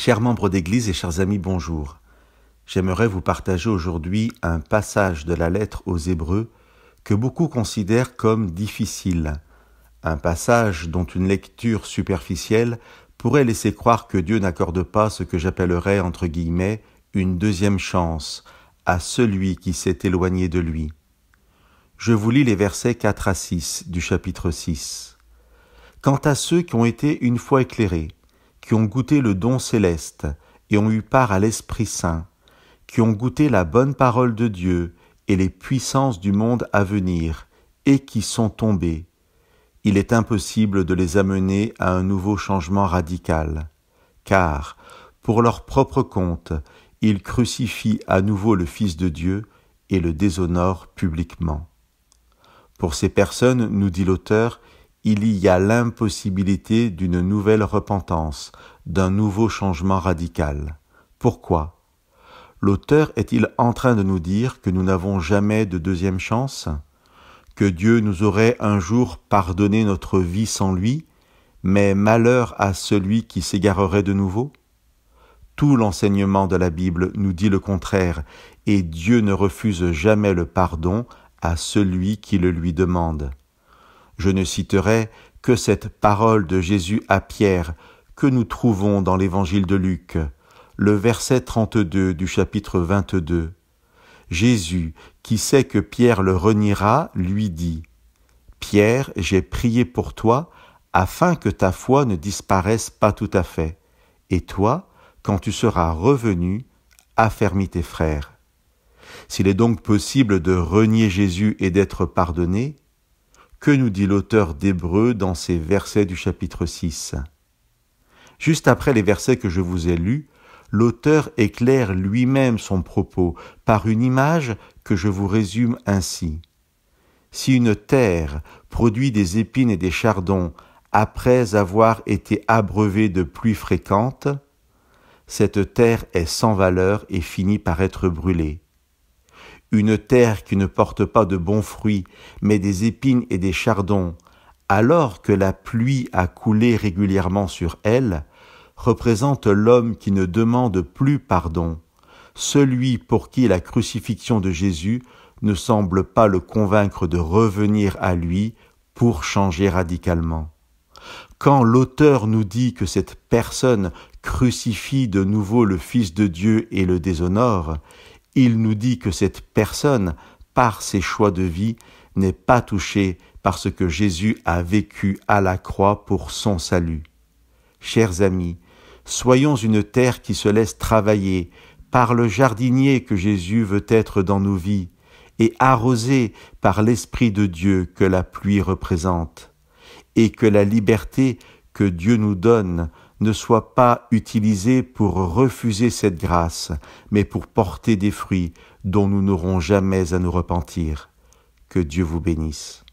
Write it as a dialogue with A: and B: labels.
A: Chers membres d'Église et chers amis, bonjour. J'aimerais vous partager aujourd'hui un passage de la lettre aux Hébreux que beaucoup considèrent comme difficile. Un passage dont une lecture superficielle pourrait laisser croire que Dieu n'accorde pas ce que j'appellerais, entre guillemets, une deuxième chance à celui qui s'est éloigné de lui. Je vous lis les versets 4 à 6 du chapitre 6. Quant à ceux qui ont été une fois éclairés, qui ont goûté le don céleste et ont eu part à l'Esprit Saint, qui ont goûté la bonne parole de Dieu et les puissances du monde à venir, et qui sont tombés, il est impossible de les amener à un nouveau changement radical, car, pour leur propre compte, ils crucifient à nouveau le Fils de Dieu et le déshonorent publiquement. Pour ces personnes, nous dit l'auteur, il y a l'impossibilité d'une nouvelle repentance, d'un nouveau changement radical. Pourquoi ? L'auteur est-il en train de nous dire que nous n'avons jamais de deuxième chance ? Que Dieu nous aurait un jour pardonné notre vie sans lui, mais malheur à celui qui s'égarerait de nouveau ? Tout l'enseignement de la Bible nous dit le contraire, et Dieu ne refuse jamais le pardon à celui qui le lui demande. Je ne citerai que cette parole de Jésus à Pierre que nous trouvons dans l'évangile de Luc, le verset 32 du chapitre 22. Jésus, qui sait que Pierre le reniera, lui dit « Pierre, j'ai prié pour toi, afin que ta foi ne disparaisse pas tout à fait. Et toi, quand tu seras revenu, affermis tes frères. » S'il est donc possible de renier Jésus et d'être pardonné, que nous dit l'auteur d'Hébreux dans ces versets du chapitre 6 ? Juste après les versets que je vous ai lus, l'auteur éclaire lui-même son propos par une image que je vous résume ainsi. Si une terre produit des épines et des chardons après avoir été abreuvée de pluies fréquentes, cette terre est sans valeur et finit par être brûlée. Une terre qui ne porte pas de bons fruits, mais des épines et des chardons, alors que la pluie a coulé régulièrement sur elle, représente l'homme qui ne demande plus pardon, celui pour qui la crucifixion de Jésus ne semble pas le convaincre de revenir à lui pour changer radicalement. Quand l'auteur nous dit que cette personne crucifie de nouveau le Fils de Dieu et le déshonore, il nous dit que cette personne, par ses choix de vie, n'est pas touchée par ce que Jésus a vécu à la croix pour son salut. Chers amis, soyons une terre qui se laisse travailler par le jardinier que Jésus veut être dans nos vies et arrosée par l'Esprit de Dieu que la pluie représente, et que la liberté que Dieu nous donne ne soit pas utilisée pour refuser cette grâce, mais pour porter des fruits dont nous n'aurons jamais à nous repentir. Que Dieu vous bénisse.